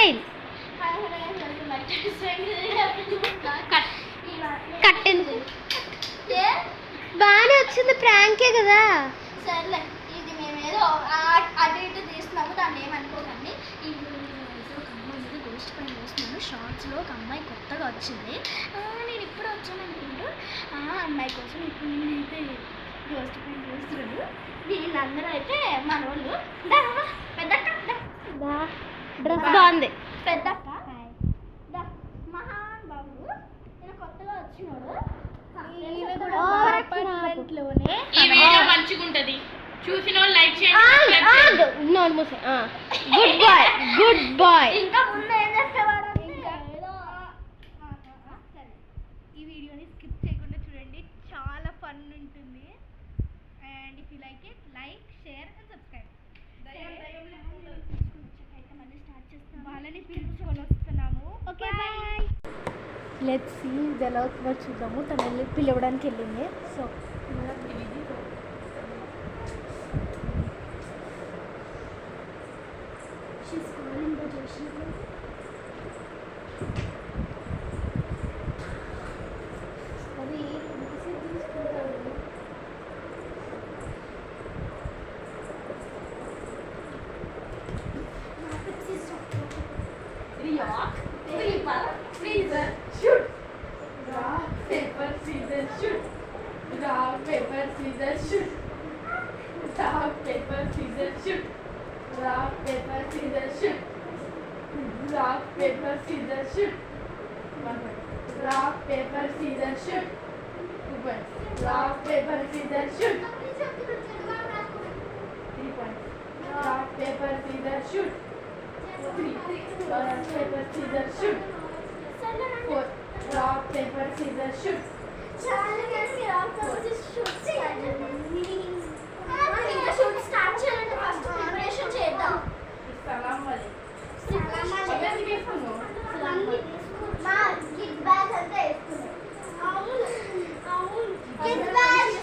Style కట్టెందుకు బాగానే వచ్చింది, ప్రాంకే కదా. సర్లే, ఇది మేమేదో అటు ఇటు తీస్తున్నాము, దాన్ని ఏమనుకోకండి. ఒక అమ్మాయి మీద గోస్ట్ పైన చూస్తున్నాను. షార్ట్స్లో ఒక అమ్మాయి కొత్తగా వచ్చింది. నేను ఇప్పుడు వచ్చాను అనుకుంటూ ఆ అమ్మాయి కోసం ఇప్పుడు నేనైతే గోస్ట్ పైన చూస్తున్నాను. వీళ్ళందరూ అయితే మన వాళ్ళు. పెద్దక్క డ్రెస్ బాగుంది. పెద్దక్క మహాన్ బాబు, నేను కొత్తగా వచ్చినాడు. ఈ వీడియో మంచిగా ఉంటది, చూసిన వాళ్ళు లైక్ చేయండి. Good bye, good bye. ఇంకా ముందు ఏం చేసేవాడు? ఈ వీడియోని స్కిప్ చేయకుండా చూడండి, చాలా ఫన్ ఉంటుంది. And if you like it, like, share and subscribe. మళ్ళీ స్టార్ట్ చేస్తాం. వాళ్ళని పిలుచుకొని వస్తున్నాము. Okay bye. లెట్స్ సీ ఎలా అవుతుందో చూద్దాము. తను వెళ్ళి పిలవడానికి వెళ్ళింది. So She's calling the Joshi. అది ఎంతసేపు తీసుకుంటారు? Rock, paper, scissors, shoot. Rock, paper, scissors, shoot. Rock, paper, scissors, shoot. Rock, paper, scissors, shoot. Rock, paper, scissors, shoot. Rock, paper, scissors, shoot. Rock, paper, scissors, shoot. Rock, paper, scissors, shoot. 3 points. Rock, paper, scissors, shoot. 3. Rock, paper, scissors, shoot. 4. Rock, paper, scissors, shoot. చాలా కలిసి rock paper shoot చేయాలి. ఇంకా shoot start చేయాలంటే first preparation చేద్దాం. సలాం వాలే. మా kid bag అంతా వేసుకున్నాం. అవును కిడ్ బ్యాగ్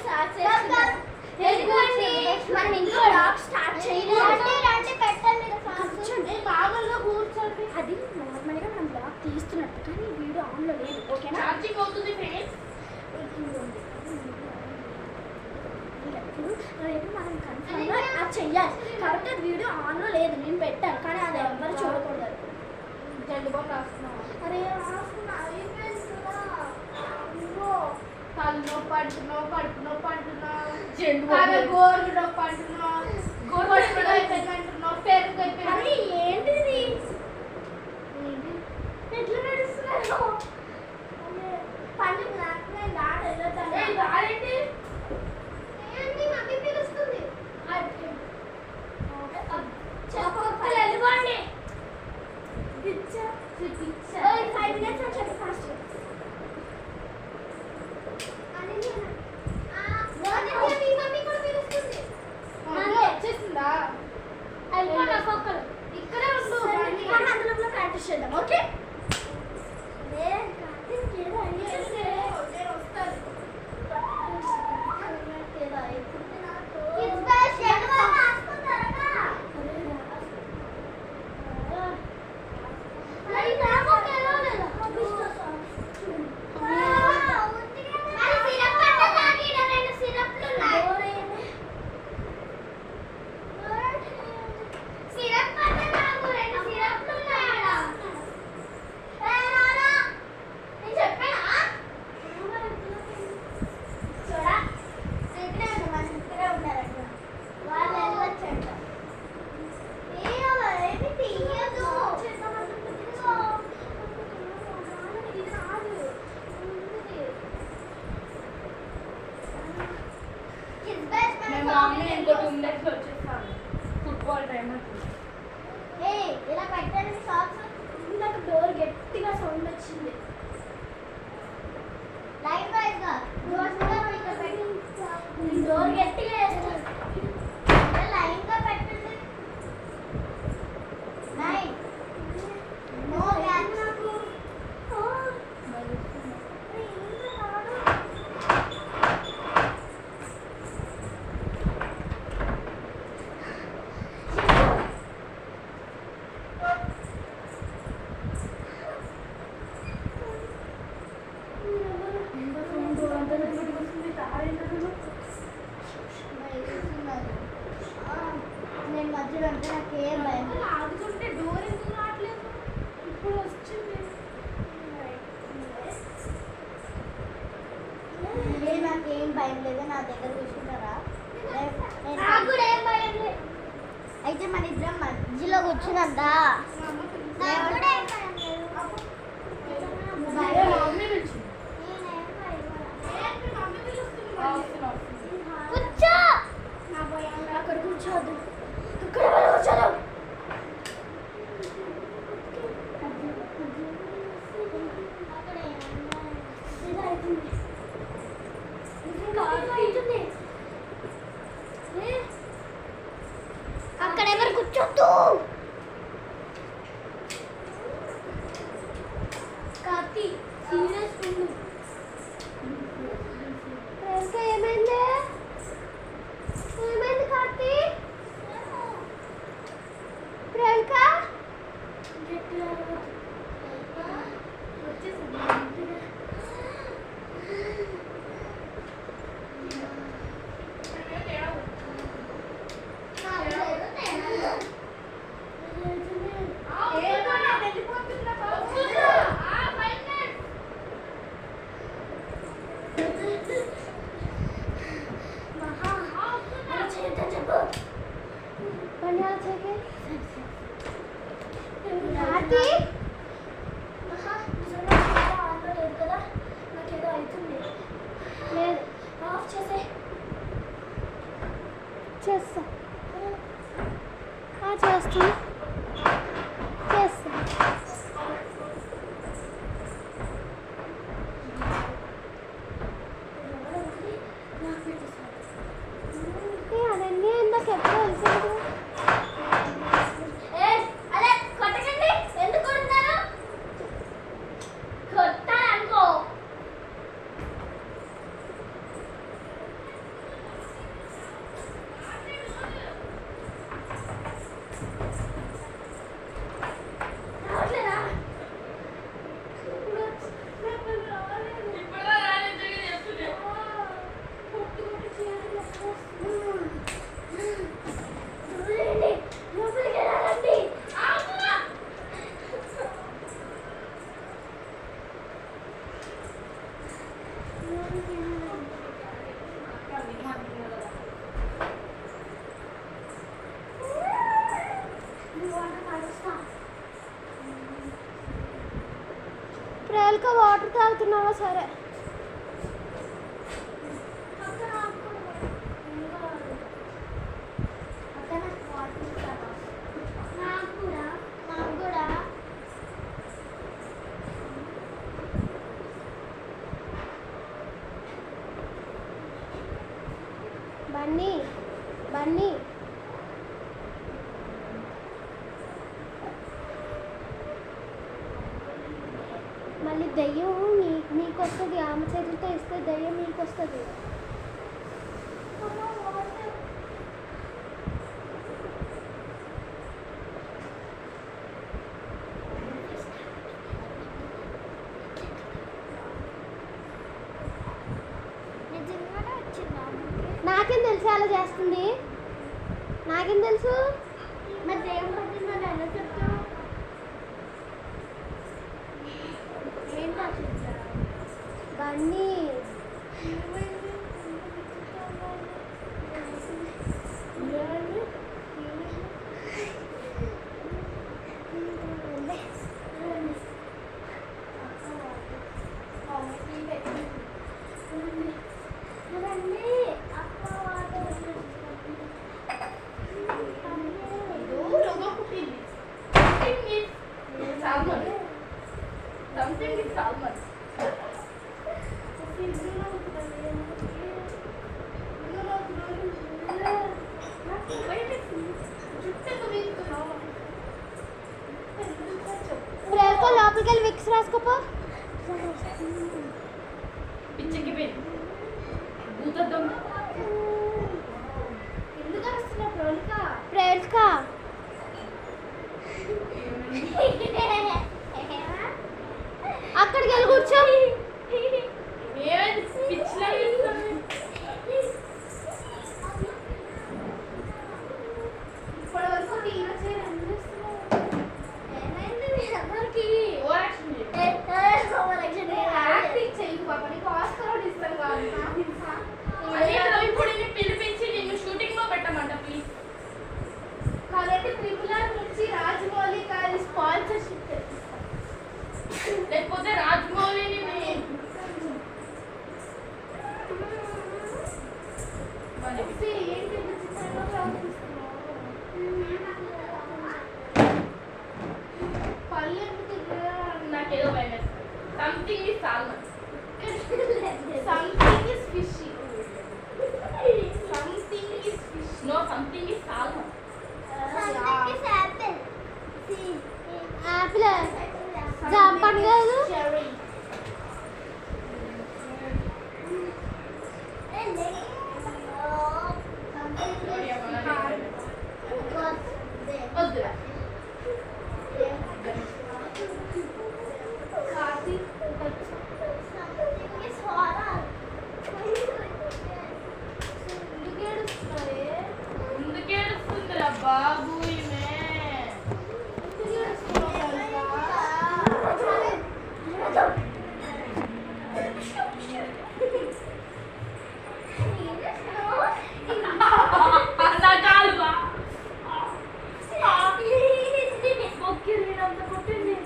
ఎందుకండి మనం ఇంకో రాక్ స్టార్ట్ చేయలేదు. అంటే పెట్టండి కూర్చోండి, మామూలుగా కూర్చోండి. అది నార్మల్గా మనం బ్లాగ్ తీస్తున్నట్టు, కానీ వీడియో ఆన్లో లేదు. ఓకేనా? ఛార్జింగ్ అవుతుంది ఫ్రెండ్స్. రేపు మనం కన్ఫర్మ్గా అది చెయ్యాలి కాబట్టి అది వీడియో ఆన్లో లేదు. నేను పెట్టాను కానీ అది ఎవరు చూడకూడదు. జెండు బాంబు రాస్తున్నావా? అరే రాసుకున్నా అయిపోయింది కదా. తల నొప్పి అంటున్నావు, కడుపు నొప్పి అంటున్నావు, జెండు అరే గోరు నొప్పి అంటున్నావు, గోరు అయిపోయింది అంటున్నావు, పెరుగు అయిపోయింది. అరే ఏంటిది? ఎట్లా నడుస్తున్నారు? పండుగ నాకు దాడి వెళ్ళొద్దాను. దాడేంటి? ఏంటి మమ్మీ పిలుస్తుంది? చెప్పొద్దు, వెళ్ళిపోండి. 5 minutes వచ్చాడు ఫాస్ట్. మీ మమ్మీ కూడా పిలుస్తుంది. వచ్చేసిందా? ఇక్కడే ఉండు, అందులో ప్రాక్టీస్ చేద్దాం. ఓకే ఇంకో 2 minutes వచ్చేస్తాను. Football time. ఇలా పెట్టండి సాక్స్. నాకు డోర్ గట్టిగా సౌండ్ వచ్చింది. లైన్ వైజ్ గా డోర్ గట్టిగా వేస్తాను. లైన్ గా పెట్టండి. Nine no gap. ఎప్పుడు అంటే నాకు ఏం భయం లేదు. ఆగుతుంటే డోర్ ఎందుకు రావట్లేదు? ఇప్పుడు వచ్చింది. నాకేం భయం లేదు, నా దగ్గర కూర్చుంటారా? నాకు కూడా ఏం భయం లేదు. అయితే మన ఇద్దరం మధ్యలో కూర్చున్నందా? నాకు కూడా ఏం భయం లేదు. ఏ, మమ్మీ పిలిచింది. నేనేం భయం లేదు. ఏంటి మమ్మీ పిలుస్తుంది మరి? కూర్చో. నా భయం అక్కడ కూర్చోవద్దు. అక్కడ ఎవరు కూర్చోదు. అక్కడ ఏమన్నా అవుతుంది. అక్కడ ఎవరు కూర్చోద్దు. కార్తీ సీరియస్ ఉండు. ఇంకా ఏమైంది? ఏమైంది కార్తీ? ప్రియాంక గట్టిగా కార్తీ లేదు, చేస్తా. చేస్తున్నా, చేస్తా. అవన్నీ ఇందాక ఎప్పుడు వెళ్తుంది. ప్రియాంక వాటర్ తాగుతున్నావా? సరే. బన్నీ బన్నీ మళ్ళీ దయ్యం నీకు వస్తుంది. ఆమె చేతులతో ఇస్తే దయ్యం నీకు వస్తుంది. నాకేం తెలుసు అలా చేస్తుంది? నాకేం తెలుసు? మరి దెయ్యం పట్టిందని ఎలా చెప్తావు? Bunny Something is salmon. Priyanka లోపలికి వెళ్ళి విక్స్ రాసుకోపో. పిచ్చికి పోయి భూతద్దం ఎందుకు వస్తున్నావు ప్రోలిక? ప్రియాంక అక్కడికి వెళ్ళి కూర్చో. ఏమైంది? పిచ్చిలా చేస్తుంది. ఇప్పటి వరకు ఏమైంది మీ అందరికి యాక్టింగ్ చేయకు పాప, నీకు ఆస్కర్ అవార్డు ఇస్తాను కాదు ఇప్పుడు పిలిపించి నిన్ను షూటింగ్ లో పెట్టమంట ప్లీజ్. కాబట్టి త్రిపులార్ నుంచి రాజమౌళి గారి స్పాన్సర్షిప్ తెప్పిస్తాను, లేకపోతే రాజమౌళిని ఏంటి చిత్రంలో పళ్ళు నాకేదో భయం something is salmon, something is fish, something is fish, no something is salmon. Apple జామ పండు కాదు. వద్దురా ముందుకేడుస్తుందిరా బాబు ఈమె. నా కాలువా కొట్టింది.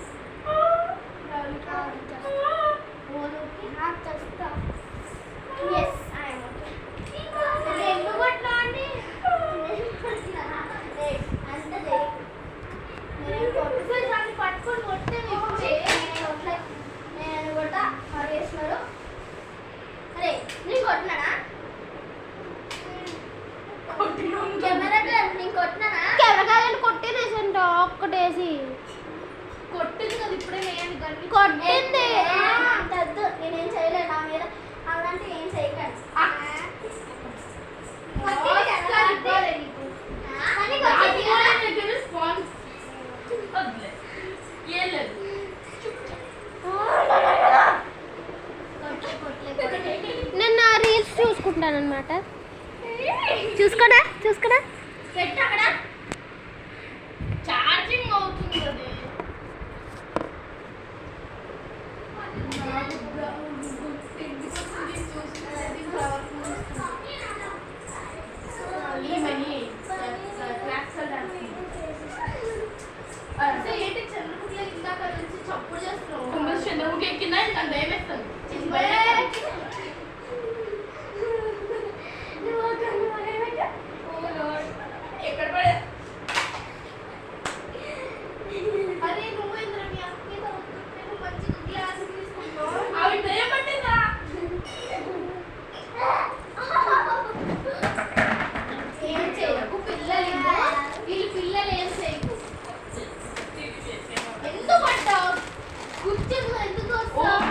పట్టుకొని కొట్టే నేను కొట్టా చేస్తున్నారు. అరే నేను కొట్టినానా? కెమెరా నేను కొట్టినానా? కెమెరాలను కొట్టేసేసంట ఒక్కటేసి కొట్టింది కదా ఇప్పుడే వేయండి గన్ని కొట్టింది. అంతద్దు నేనేం చేయలేదు నా మీద అలాంటి ఏం చేయకండి. నేను నా రీల్స్ చూసుకుంటాను అనమాట. చూసుకోడా చూసుకోడా పెట్టు అక్కడ. ఛార్జింగ్ అవుతుంది అది. ఏంటి చంద్రముఖి ఇందాక నుంచి చప్పుడు చేస్తున్నావు? చంద్రముఖి ఎక్కిందా ఇంకా భయమేస్తుంది. ఎక్కడ పడే అదే నువ్వు ఇంద్ర మీ అక్కకి మంచి గ్లాస్ తీసుకుంటావు. అవి భయపట్టిందా? ఏం చేయకు పిల్లలు, వీళ్ళు పిల్లలు ఏం చేయకు. ఎందుకు పడ్డావు? కూర్చొని ఎందుకు వస్తావు?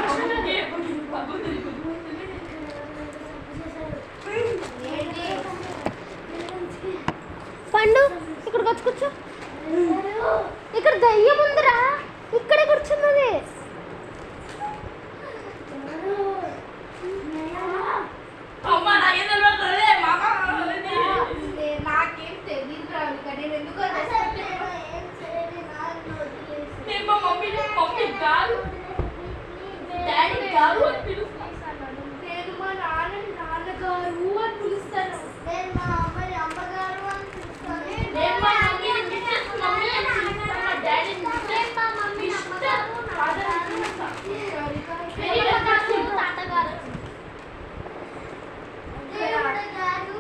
పండు ఇక్కడికి వచ్చి కూర్చో. ఇక్కడ దయ్యం ఉందిరా, ఇక్కడే కూర్చున్నది. నాకేం తెలియదు రాదు కానీ నేను ఎందుకు మమ్మీ కాదు డాడీ గారు అని పిలుస్తాను. నేను మా నాన్నగారు అని పిలుస్తాను. నేను మా అమ్మని అమ్మగారు అని పిలుస్తాను. నేను మా మమ్మీని మిస్సెస్ మమ్మీ అని పిలుస్తాను. మా డాడీని మిస్సెస్ మా మమ్మీని మిస్టర్ ఫాదర్ అని పిలుస్తాను. వెరీ తాతగారు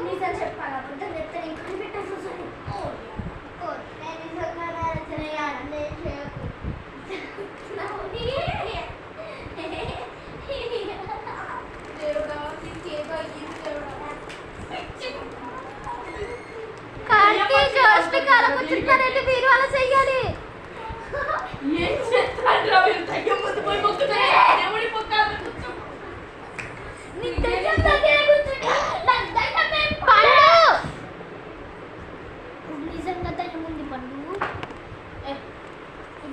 నిజం చెప్పాలి. అబద్ధం చెప్తే నేను కనిపెట్టాల్సి వస్తుంది. నేను నిజంగా చేయాలి. నేను చేయకు. దేవుడా నీకేగా ఇది దేవుడా. కార్తీ జోష్టి కాలం కూర్చుంటారంటే మీరు అలా చెయ్యాలి. ఏం చేస్తాను రా మీరు? దయ్యం ముందు పోయి మొక్కుతారే దేవుడి మొక్కాలి. కూర్చో నీ దయ్యం దగ్గర కూర్చుంటా. నాకు దయ్యం ఏం పండు నిజంగా దయ్యం ఉంది పండు.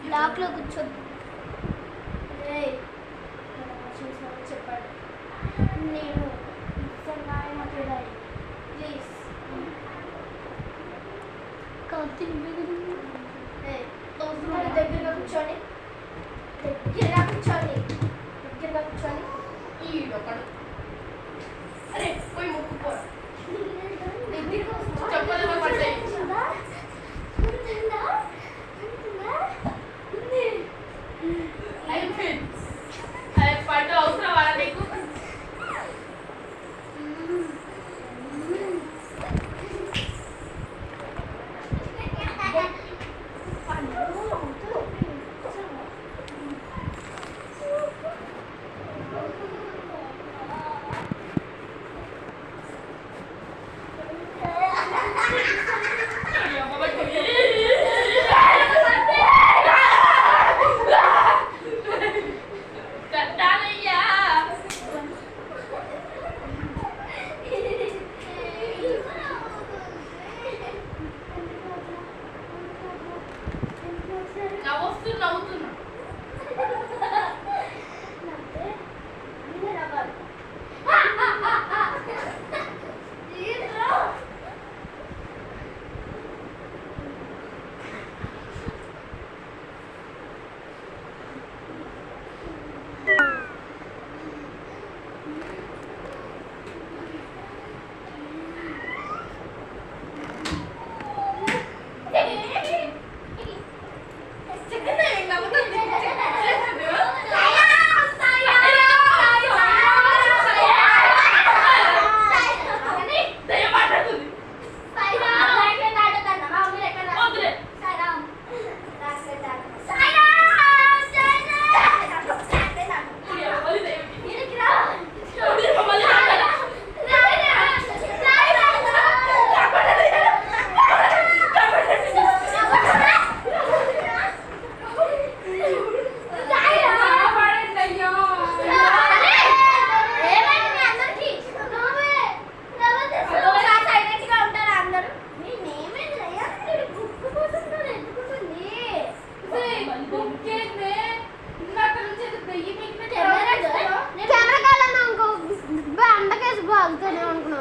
బ్లాక్లో కూర్చోద్దు. చెప్పండి. నేను నిజంగా మాట్లాడాలి ప్లీజ్. దగ్గరగా కూర్చోండి దగ్గరగా కూర్చోండి ఈడొకడు అరే పోయి మొక్కుకో చెప్పలు పడ్డాయి అయిపోయింది అదే పడ్డు అవసరం వాళ్ళ నీకు నవ్వుతున్నా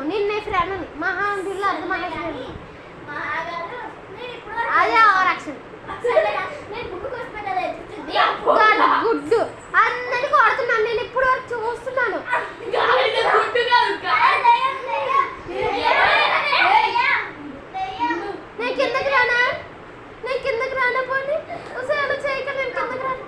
నిన్నే ఫ్రెండ్ మహా అదే ఆరక్షణ గుడ్డు అందరినీ కొడుతున్నాను నేను ఇప్పుడు వరకు చూస్తున్నాను నేను కిందకి రానా పోనీ అలా చేయక నేను కిందకి రాను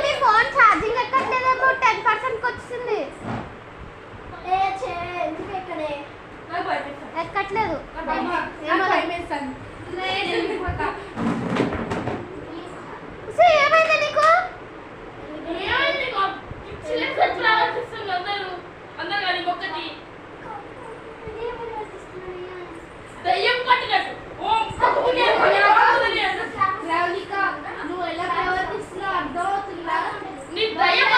మీ ఫోన్ ఛార్జింగ్ ఎక్కట్లేదేమో 10%కి వచ్చింది ఎక్కట్లేదు ఏమైంది నీకు దయ్యం పట్టినట్టు నువ్వు ఎలా ప్రవర్తిస్తున్నావు అర్థమవుతుందా నీ దయ్యం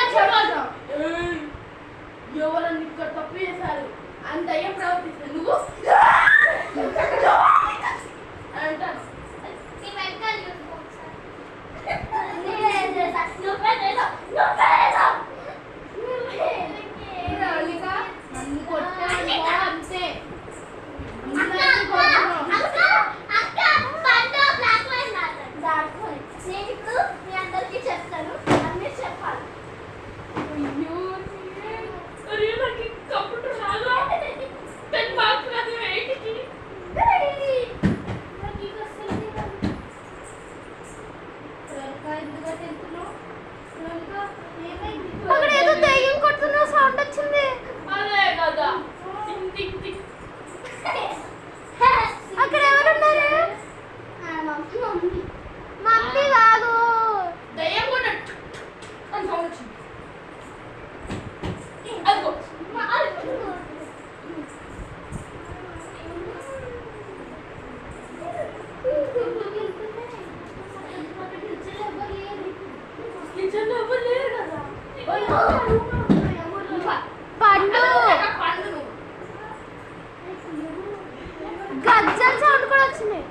ఎవరన్నా ఇక్కడ తప్పు చేశారు అని దయ్యం ప్రవర్తిస్తుంది నువ్వు అంటాను గజ్జల సౌండ్ కూడా వచ్చింది.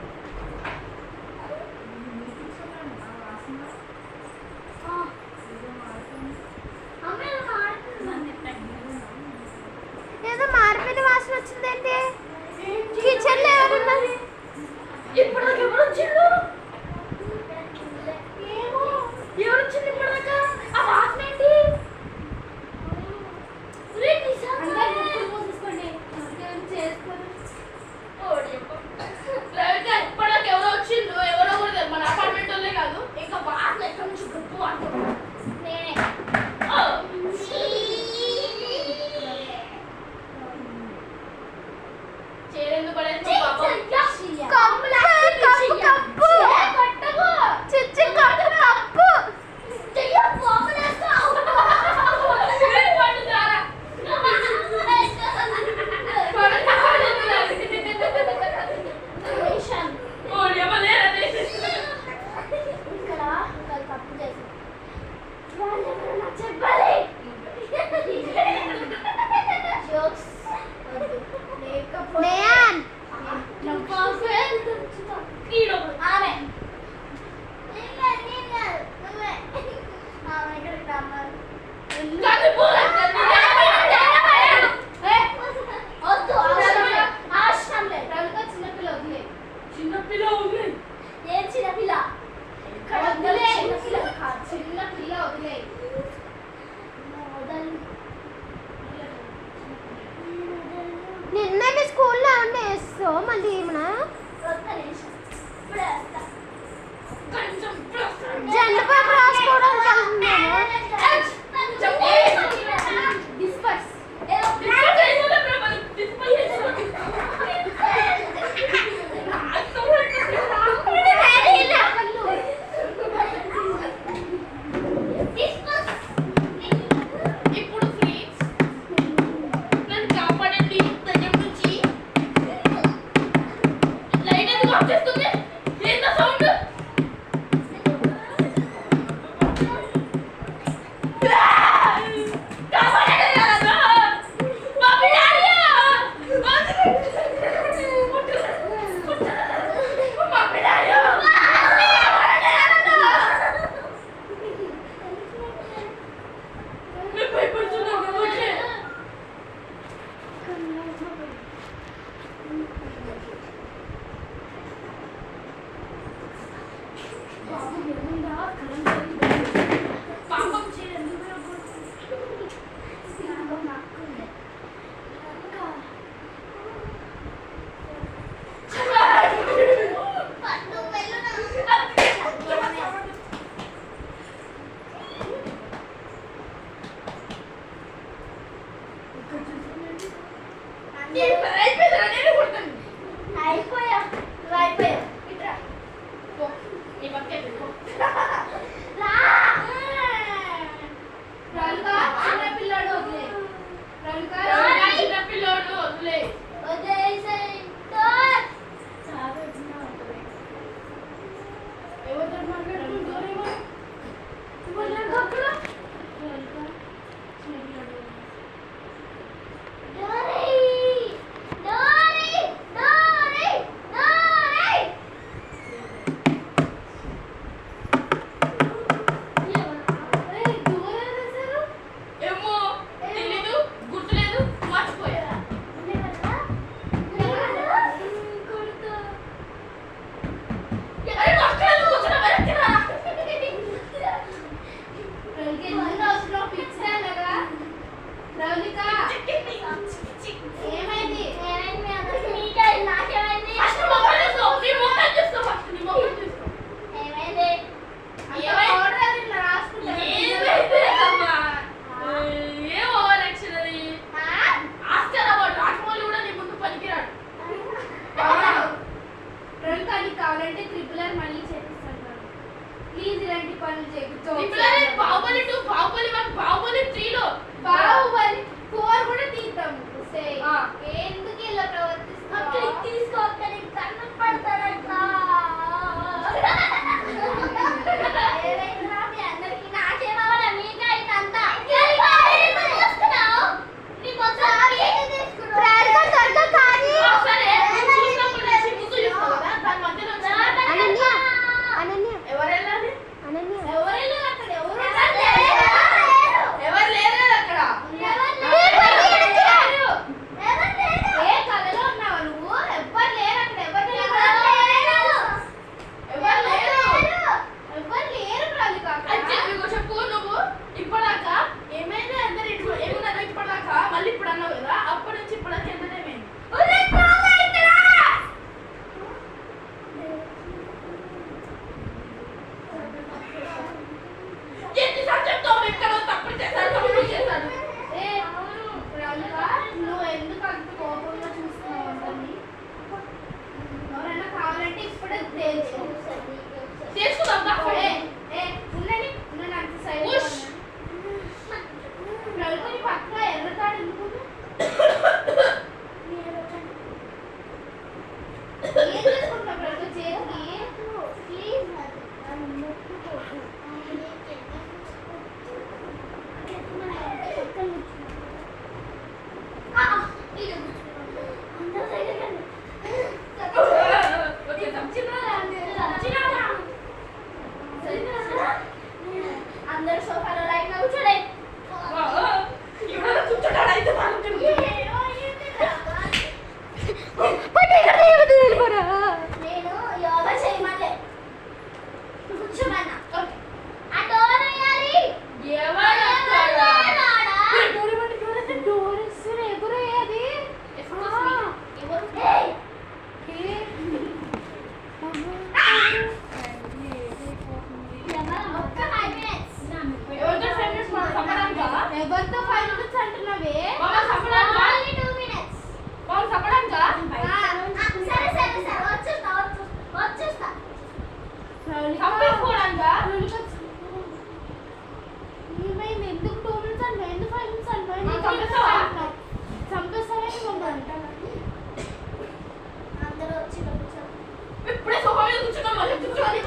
ఏదో మారిపోయిన వాసన వచ్చిందండి. కిచెన్ లో ఎవరున్నారు? ఇప్పుడు ఎవరు వచ్చిండు? ఎవరు వచ్చింది ఇప్పటిదాకా? ఆ వాసన ఏంటి? ఇప్పటిదాకా ఎవరో వచ్చిండు, ఎవరో కూడా మన అపార్ట్మెంట్ వాళ్ళే కాదు. ఇంకా వాసన ఎక్కడి నుంచి గొప్ప వాసన. నేనే చేరెందుకు పడేసి నిన్న మీ స్కూల్లో ఏమన్నా వేస్తావు మళ్ళీ ఏమన్నా జెండా పేపర్ రాసుకోవడానికి ఇప్పుడు ప్లీజ్ నన్ను కాపాడండి దగ్గర నుంచి. లైట్ ఎందుకు ఆఫ్ చేస్తుంది? ఏంటో సౌండ్? అయిపోయా ఇట్రా నీ పక్కే చిన్నపిల్లాడు వదిలే చిన్నపిల్లోడు వదిలే. ఎవరితో మాట్లాడుకుంటారేమో? ఏమో తెలీదు, గుర్తులేదు, మర్చిపోయా. అరే వస్తున్నాను, కూర్చున్నా, వెనక్కిరా. ఏమైంది? ఫస్ట్ మొబైల్ చూసుకో, నీ మొబైల్ చూసుకో, ఫస్ట్ నీ మొబైల్ చూసుకో. ఏమైంది? ఏమైంది అమ్మా? ఏం ఓవర్ యాక్షన్ అది? ఆస్కర్ అవార్డు రాజమౌళి కూడా నీ ముందు పనికిరాడు. కావాలంటే ట్రిపులర్ మళ్ళీ చేపిస్తాను. ప్లీజ్ ఇలాంటి పనులు చేయించు. బాహుబలి 2, బాహుబలి 1, బాహుబలి 3 లో బాహుబలి 4 కూడా తీద్దాము. ఎందుకు ఇలా ప్రవర్తిస్తున్నావు? తీసుకో కన్నం పడతాడంట. ఏమైనా మీ అందరికి నాకేమవ్వాలా? మీకే ఇంతంతా త్వరగా కానీ సరే చూసినప్పుడు ఏం చేసుకుంటావు బ్రదర్ చేతికి ప్లీజ్ అది ముట్టుకోకు అందరు సోఫాలో లైన్ కూర్చోడే కూర్చోడాడు అయితే నేను యోగా చేయమలే కూర్చోమన్నా ఆ డోర్ వేయాలి డోర్ ఇస్తారు ఎవరు వేయాలి ఎవరితో 5 minutes అంటున్నావే సరే సరే సరే వచ్చేస్తా ఏమైంది ఎందుకు 2 minutes అంటే ఎందుకు 5 minutes అంటే చంపేస్తానే అందరూ వచ్చి ఇప్పుడే సోఫా మీద కూర్చున్నాం మళ్ళీ కూర్చోవాలి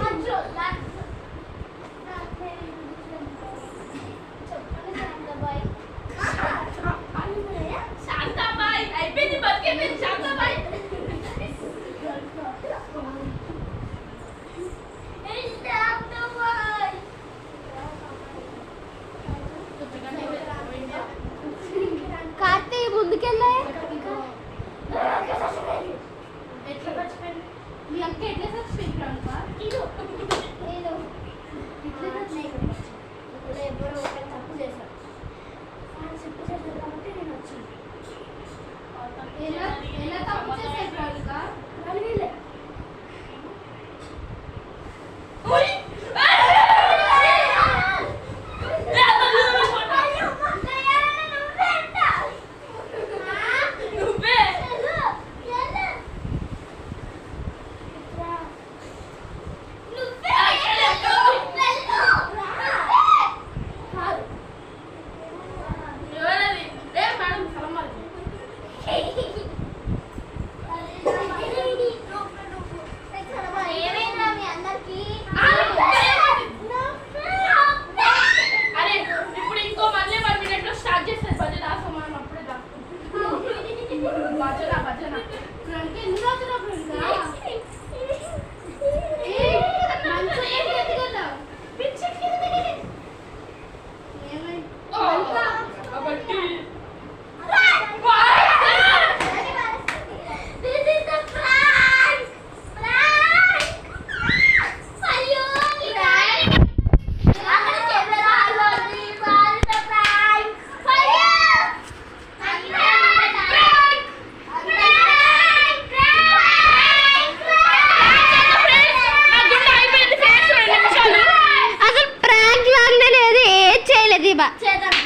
శాంతాబాయ్ అయిపోయింది బతికేపోయింది శాంతాబాయ్ కార్తీ ముందుకెళ్ళే ఎట్లా మర్చిపోయింది మీ అక్క ఎట్లా చచ్చిపోయింది అనుకో నేను ఇప్పుడు ఎవరు ఒకరు తప్పు చేశారు తప్పు చేశారు కాబట్టి నేను వచ్చాను ఎలా తప్పు చేసేది రాధిక వీళ్ళే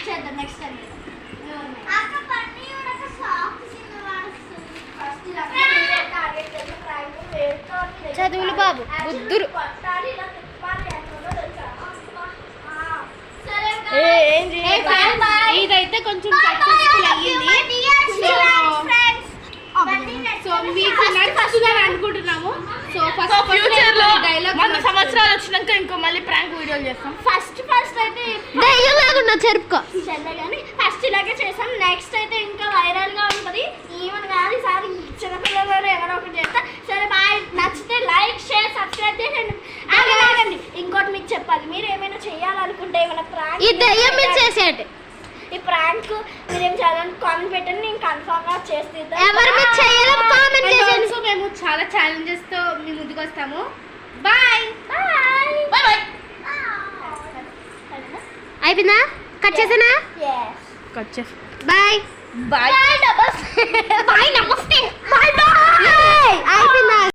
చేద్దాం నెక్స్ట్ టైం చదువులు బాబు బుద్ధురు ఇదైతే కొంచెం సక్సెస్ఫుల్ అయ్యింది సో మీకు నచ్చుతుందని అనుకుంటున్నాము సో ఫస్ట్ ఫ్యూచర్ లో డైలాగ్ 100 సంవత్సరాలు వచ్చినాక ఇంకో మళ్ళీ ప్రాంక్ వీడియోలు చేస్తాం ఫస్ట్ అయితే దయ్యం లేకుండా చెరుపుకో కానీ ఫస్ట్ ఇలాగే చేసాం నెక్స్ట్ అయితే ఇంకా వైరల్ గా ఉంటుంది ఈవెన్ కాదు ఈసారి చిన్నపిల్లలు ఎవరో ఒకటి చేస్తా సరే బాయ్ నచ్చితే లైక్ షేర్ సబ్స్క్రైబ్ చేయండి ఆగండి ఇంకోటి మీకు చెప్పాలి మీరు ఏమైనా చేయాలనుకుంటే ఏమైనా ప్రాంక్ ఈ దయ్యం మీద చేసేటి ఈ ప్రాంక్ మీరేం చేయాలని కామెంట్ పెట్టండి నేను కన్ఫర్మ్ గా చేస్తే ఎవరు మీరు చేయాలని కామెంట్ చేయండి సో మేము చాలా ఛాలెంజెస్ తో మీ ముందుకు వస్తాము బాయ్ బాయ్ బాయ్ అయిపోయిందా కట్ చేసానా కట్ చేసి బాయ్ బాయ్ బాయ్ నమస్తే బాయ్ బాయ్ అయిపోయిందా